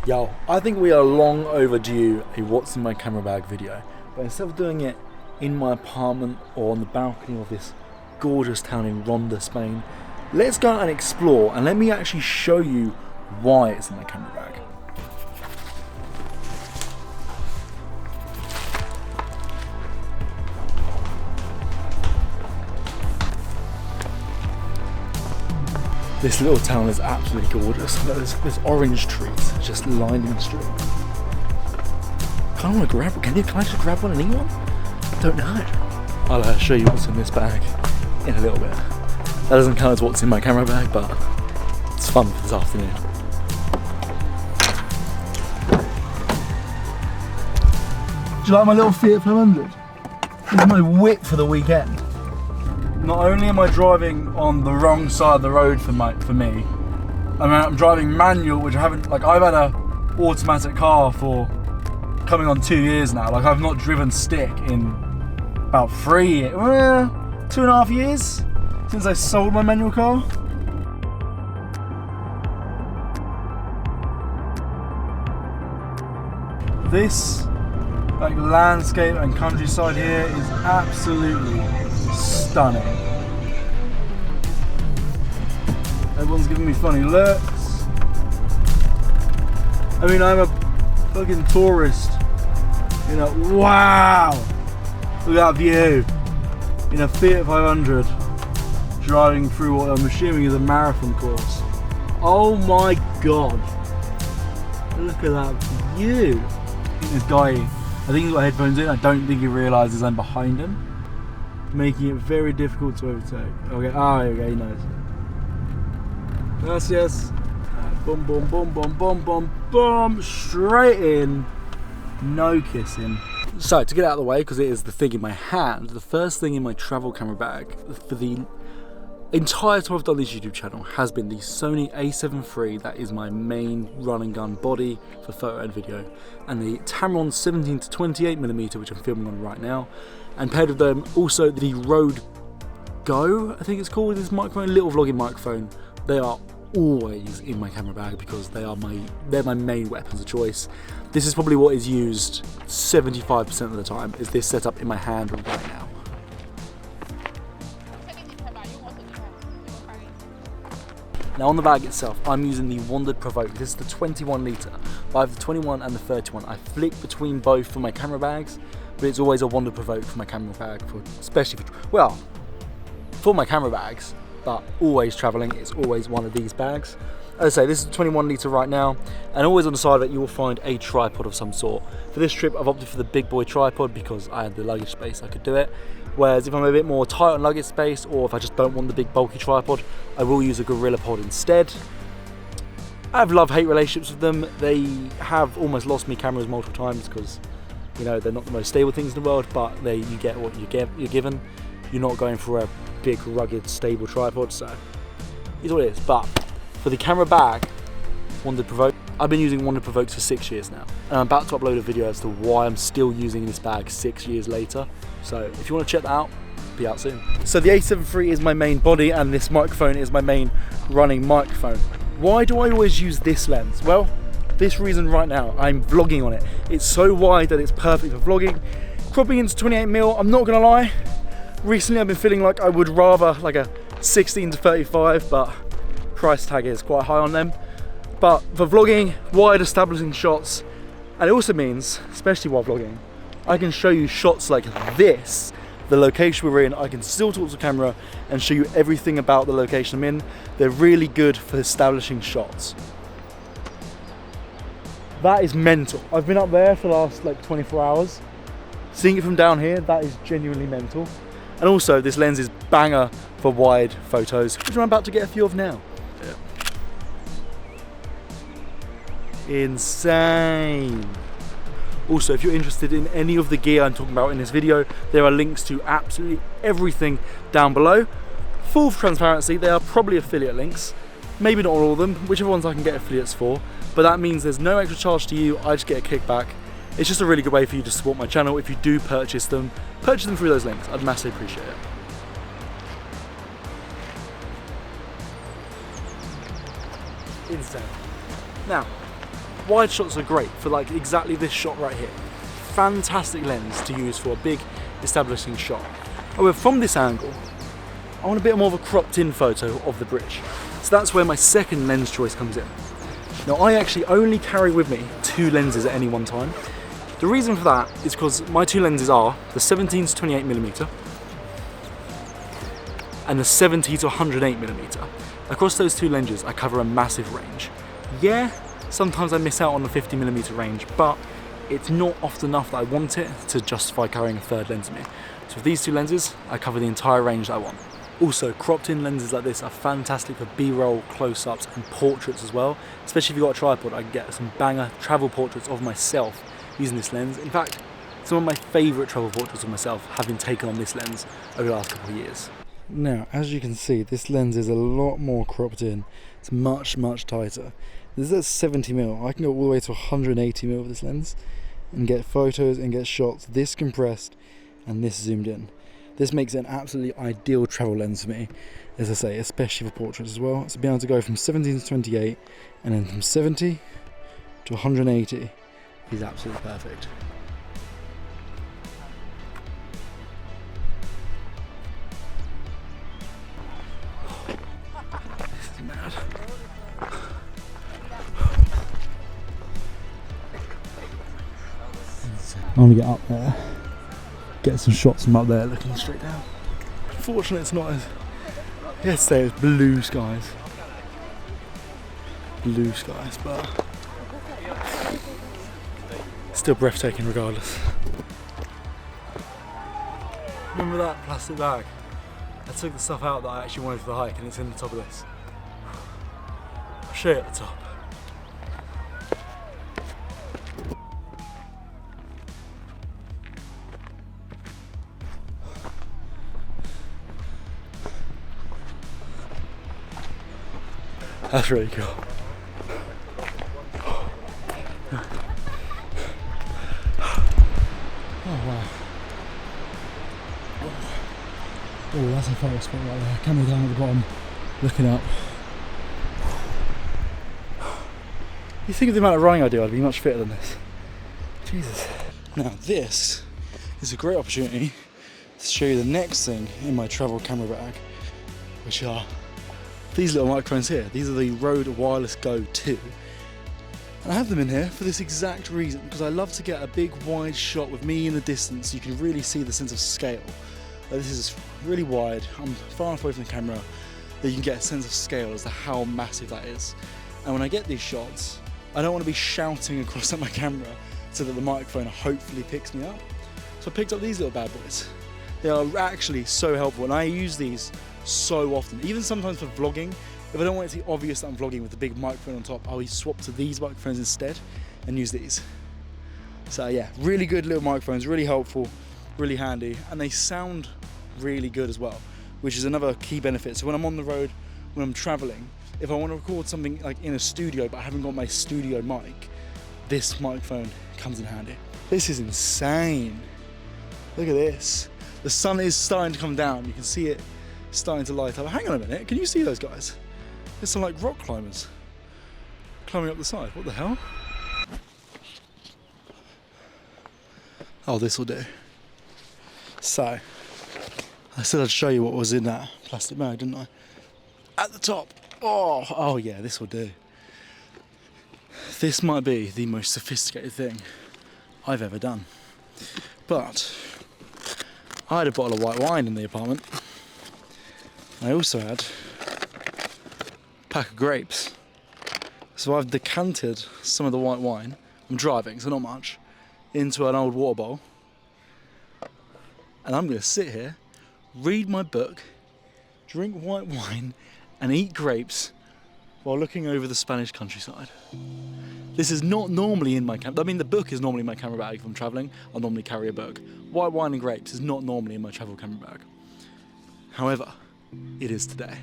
Yo, I think we are long overdue a what's in my camera bag video, but instead of doing it in my apartment or on the balcony of this gorgeous town in Ronda, Spain, let's go out and explore, and let me actually show you why it's in my camera bag. This little town is absolutely gorgeous. There's orange trees just lining the street. Can I just grab one and eat one? I don't know. I'll show you what's in this bag in a little bit. That doesn't count as what's in my camera bag, but it's fun for this afternoon. Do you like my little Fiat 500? This is my whip for the weekend. Not only am I driving on the wrong side of the road for me, I mean, I'm driving manual, which I haven't, like, I've had a automatic car for coming on 2 years now. Like, I've not driven stick in about 3 years, 2.5 years since I sold my manual car. This like landscape and countryside here is absolutely stunning. Everyone's giving me funny looks. I mean, I'm a fucking tourist. You know, wow! Look at that view. In a Fiat 500, driving through what I'm assuming is a marathon course. Oh my god! Look at that view. I think this guy, I think he's got headphones in. I don't think he realises I'm behind him, making it very difficult to overtake. Okay, okay, he knows. Yes. Boom, boom, boom, boom, boom, boom, boom. Straight in. No kissing. So, to get out of the way, because it is the thing in my hand, the first thing in my travel camera bag for the entire time I've done this YouTube channel has been the Sony a7 III. That is my main run and gun body for photo and video, and the Tamron 17-28mm, which I'm filming on right now, and paired with them also the Rode Go, I think it's called, this microphone, little vlogging microphone. They are always in my camera bag because they're my main weapons of choice. This is probably what is used 75% of the time, is this setup in my hand right now. Now on the bag itself, I'm using the Wandered Provoke. This is the 21 litre. I have the 21 and the 31. I flick between both for my camera bags, but it's always a Wandered Provoke for my camera bag, especially for my camera bags, but always travelling, it's always one of these bags. As I say, this is 21 litre right now, and always on the side of it you will find a tripod of some sort. For this trip I've opted for the big boy tripod because I had the luggage space, I could do it. Whereas if I'm a bit more tight on luggage space, or if I just don't want the big bulky tripod, I will use a Gorilla Pod instead. I have love-hate relationships with them. They have almost lost me cameras multiple times because, you know, they're not the most stable things in the world, but you get what you're given. You're not going for a big, rugged, stable tripod, so it's what it is. But for the camera bag, Wandered Provoke, I've been using Wandered Provokes for 6 years now, and I'm about to upload a video as to why I'm still using this bag 6 years later. So if you want to check that out, be out soon. So the a7 III is my main body, and this microphone is my main running microphone. Why do I always use this lens? Well, this reason right now, I'm vlogging on it. It's so wide that it's perfect for vlogging. Cropping into 28mm, I'm not gonna lie, recently I've been feeling like I would rather like a 16-35, but price tag is quite high on them. But for vlogging, wide establishing shots, and it also means, especially while vlogging, I can show you shots like this, the location we're in. I can still talk to the camera and show you everything about the location I'm in. They're really good for establishing shots. That is mental. I've been up there for the last like 24 hours. Seeing it from down here, that is genuinely mental. And also, this lens is banger for wide photos, which I'm about to get a few of now. Yeah. Insane. Also, if you're interested in any of the gear I'm talking about in this video, there are links to absolutely everything down below. Full transparency, they are probably affiliate links. Maybe not all of them, whichever ones I can get affiliates for, but that means there's no extra charge to you, I just get a kickback. It's just a really good way for you to support my channel. If you do purchase them through those links. I'd massively appreciate it. Insane. Now, Wide shots are great for like exactly this shot right here. Fantastic lens to use for a big establishing shot. However, from this angle, I want a bit more of a cropped in photo of the bridge. So that's where my second lens choice comes in. Now I actually only carry with me 2 lenses at any one time. The reason for that is because my 2 lenses are the 17 to 28mm and the 70 to 108mm. Across those 2 lenses I cover a massive range. Yeah, sometimes I miss out on the 50mm range, but it's not often enough that I want it to justify carrying a third lens in me. So with these 2 lenses, I cover the entire range that I want. Also, cropped in lenses like this are fantastic for B-roll, close-ups and portraits as well. Especially if you've got a tripod, I can get some banger travel portraits of myself using this lens. In fact, some of my favourite travel portraits of myself have been taken on this lens over the last couple of years. Now, as you can see, this lens is a lot more cropped in. It's much, much tighter. This is at 70mm. I can go all the way to 180mm with this lens and get photos and get shots this compressed and this zoomed in. This makes it an absolutely ideal travel lens for me, as I say, especially for portraits as well. So being able to go from 17 to 28 and then from 70 to 180 is absolutely perfect. This is mad. I want to get up there, get some shots from up there looking straight down. Unfortunately it's not as, yesterday it was blue skies, but still breathtaking regardless. Remember that plastic bag? I took the stuff out that I actually wanted for the hike and it's in the top of this. I'll show you at the top. That's really cool. Oh wow. Oh, that's a photo spot right there. Camera down at the bottom, looking up. You think of the amount of running I do, I'd be much fitter than this. Jesus. Now this is a great opportunity to show you the next thing in my travel camera bag, which are these little microphones here. These are the Rode Wireless Go 2. And I have them in here for this exact reason, because I love to get a big wide shot with me in the distance so you can really see the sense of scale. This is really wide, I'm far enough away from the camera that you can get a sense of scale as to how massive that is. And when I get these shots, I don't want to be shouting across at my camera so that the microphone hopefully picks me up. So I picked up these little bad boys. They are actually so helpful and I use these so often, even sometimes for vlogging. If I don't want it to be obvious that I'm vlogging with the big microphone on top, I'll swap to these microphones instead and use these. So yeah, really good little microphones, really helpful, really handy, and they sound really good as well, which is another key benefit. So when I'm on the road, when I'm traveling, if I want to record something like in a studio but I haven't got my studio mic, this microphone comes in handy. This is insane. Look at this. The sun is starting to come down. You can see it starting to light up. Hang on a minute, can you see those guys? There's some like rock climbers climbing up the side. What the hell? Oh, this will do. So, I said I'd show you what was in that plastic bag, didn't I? At the top. Oh yeah, this will do. This might be the most sophisticated thing I've ever done. But I had a bottle of white wine in the apartment. I also had a pack of grapes. So I've decanted some of the white wine, I'm driving so not much, into an old water bowl. And I'm going to sit here, read my book, drink white wine and eat grapes while looking over the Spanish countryside. This is not normally in my camera. I mean, the book is normally in my camera bag if I'm traveling. I'll normally carry a book. White wine and grapes is not normally in my travel camera bag. However, it is today.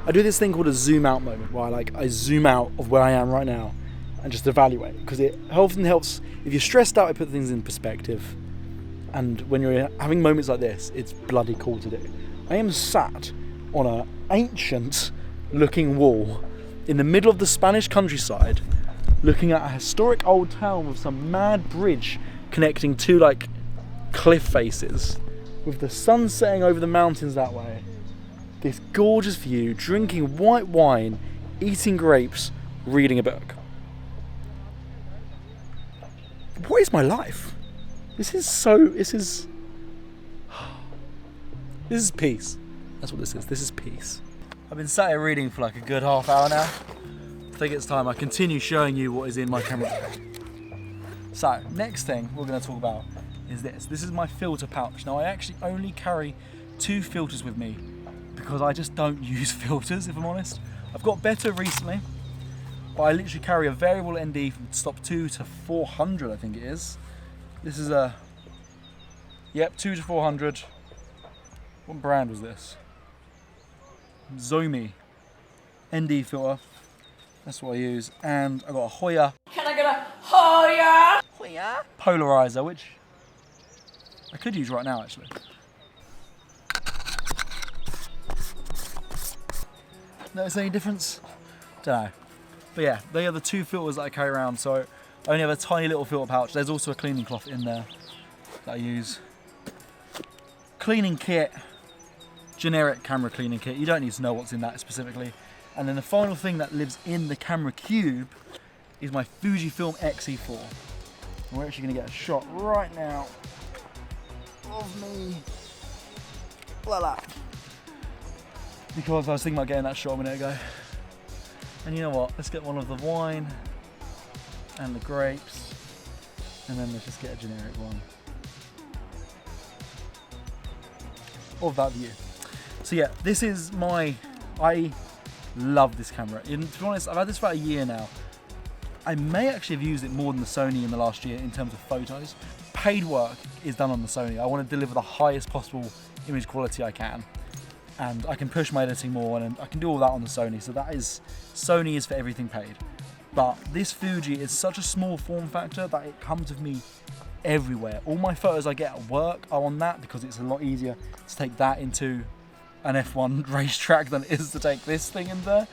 I do this thing called a zoom out moment, where I zoom out of where I am right now and just evaluate, because it often helps. If you're stressed out, it puts things in perspective, and when you're having moments like this, it's bloody cool to do. I am sat on an ancient looking wall in the middle of the Spanish countryside, looking at a historic old town with some mad bridge connecting two like cliff faces, with the sun setting over the mountains that way. This gorgeous view, drinking white wine, eating grapes, reading a book. What is my life? This is peace. That's what this is. This is peace. I've been sat here reading for like a good half hour now. I think it's time I continue showing you what is in my camera bag. So, next thing we're going to talk about is this. This is my filter pouch. Now, I actually only carry 2 filters with me because I just don't use filters, if I'm honest. I've got better recently, but I literally carry a variable ND from stop 2 to 400, I think it is. This is a, 2 to 400. What brand was this? Zomi ND filter. That's what I use. And I got a Hoya. Can I get a Hoya polarizer, which I could use right now actually. Notice any difference? Don't know. But yeah, they are the 2 filters that I carry around. So I only have a tiny little filter pouch. There's also a cleaning cloth in there that I use. Cleaning kit, generic camera cleaning kit. You don't need to know what's in that specifically. And then the final thing that lives in the camera cube is my Fujifilm X-E4. And we're actually going to get a shot right now of me like that, because I was thinking about getting that shot a minute ago. And you know what, let's get one of the wine and the grapes, and then let's just get a generic one of that view. So yeah, this is I love this camera. To be honest, I've had this for about a year now. I may actually have used it more than the Sony in the last year in terms of photos. Paid work is done on the Sony. I want to deliver the highest possible image quality I can, and I can push my editing more, and I can do all that on the Sony. So Sony is for everything paid. But this Fuji is such a small form factor that it comes with me everywhere. All my photos I get at work are on that, because it's a lot easier to take that into an F1 racetrack than it is to take this thing in there.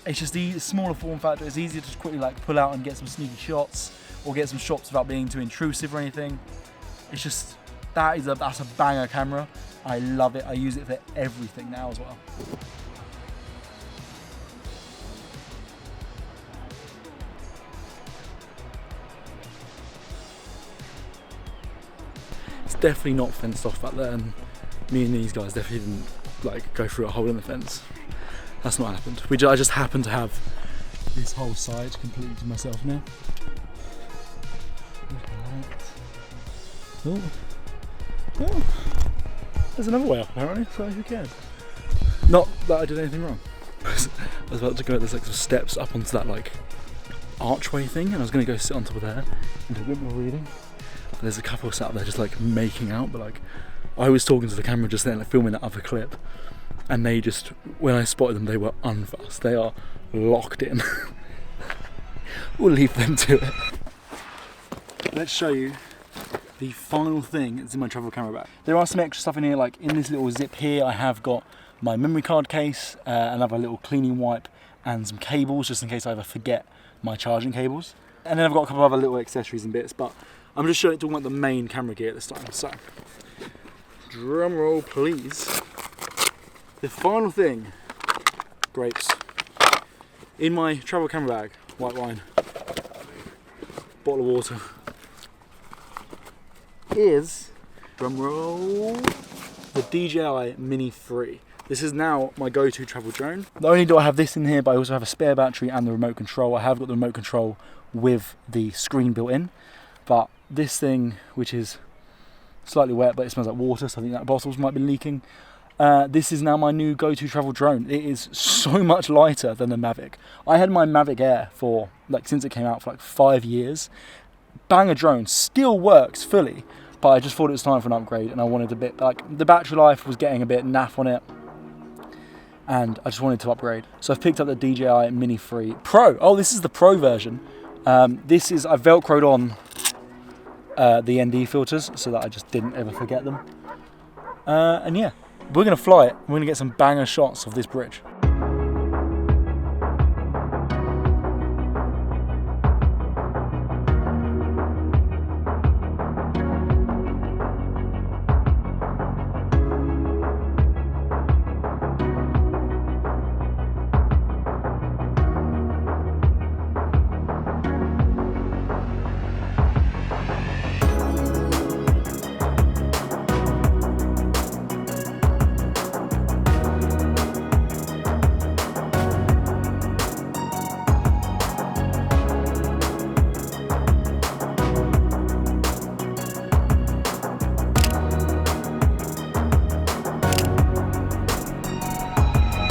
It's just the smaller form factor. It's easier to just quickly like pull out and get some sneaky shots, or get some shots without being too intrusive or anything. It's just, that's a banger camera. I love it. I use it for everything now as well. It's definitely not fenced off back there, and me and these guys definitely didn't like go through a hole in the fence. That's not happened. I just happen to have this whole side completely to myself now. Look at that. Oh, there's another way up apparently, so who cares? Not that I did anything wrong. I was about to go, there's like some steps up onto that like archway thing, and I was going to go sit on top of there and do a bit more reading. But there's a couple sat up there just like making out, but like I was talking to the camera just then, like filming that other clip, and they just, when I spotted them, they were unfussed. They are locked in. We'll leave them to it. Let's show you the final thing that's in my travel camera bag. There are some extra stuff in here, like in this little zip here, I have got my memory card case, another little cleaning wipe, and some cables, just in case I ever forget my charging cables. And then I've got a couple of other little accessories and bits, but I'm just talking about the main camera gear this time. So, drum roll please. The final thing, grapes. In my travel camera bag, white wine, bottle of water, is, drum roll, the DJI Mini 3. This is now my go-to travel drone. Not only do I have this in here, but I also have a spare battery and the remote control. I have got the remote control with the screen built in, but this thing, which is slightly wet, but it smells like water, so I think that bottles might be leaking. This is now my new go-to travel drone. It is so much lighter than the Mavic. I had my Mavic Air for, like, since it came out, for like 5 years. Banger drone, still works fully, but I just thought it was time for an upgrade, and I wanted a bit, like, the battery life was getting a bit naff on it. and I just wanted to upgrade. So I've picked up the DJI Mini 3 Pro. Oh, this is the Pro version. I've Velcroed on the ND filters so that I just didn't ever forget them. And yeah, we're gonna fly it. We're gonna get some banger shots of this bridge.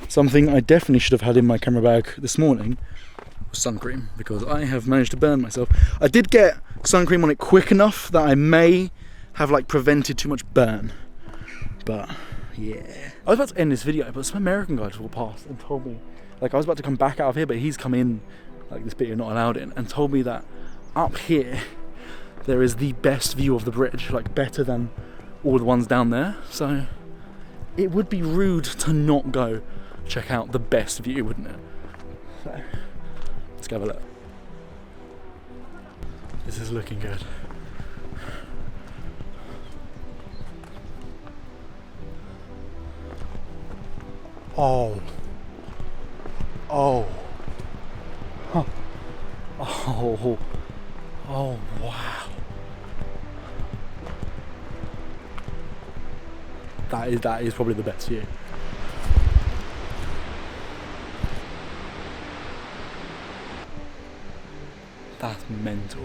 Something I definitely should have had in my camera bag this morning was sun cream, because I have managed to burn myself. I did get sun cream on it quick enough that I may have like prevented too much burn, but yeah. I was about to end this video, but some American guy just walked past and told me, like I was about to come back out of here, but he's come in, like this bit you're not allowed in, and told me that up here there is the best view of the bridge, like better than all the ones down there. So it would be rude to not go check out the best view, wouldn't it? So let's go have a look. This is looking good. Oh. Oh. Huh. Oh. Oh, wow. That is probably the best view. That's mental.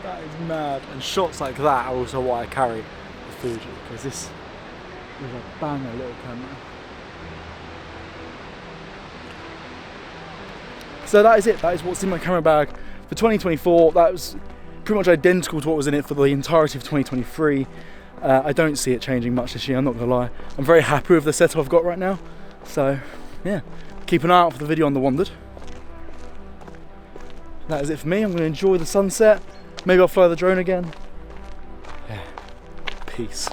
That is mad. And shots like that are also why I carry the Fuji, because this is a banger little camera. So that is it. That is what's in my camera bag for 2024. That was pretty much identical to what was in it for the entirety of 2023. I don't see it changing much this year, I'm not gonna lie. I'm very happy with the setup I've got right now. So yeah, keep an eye out for the video on the Wandered. That is it for me. I'm gonna enjoy the sunset. Maybe I'll fly the drone again. Yeah, peace.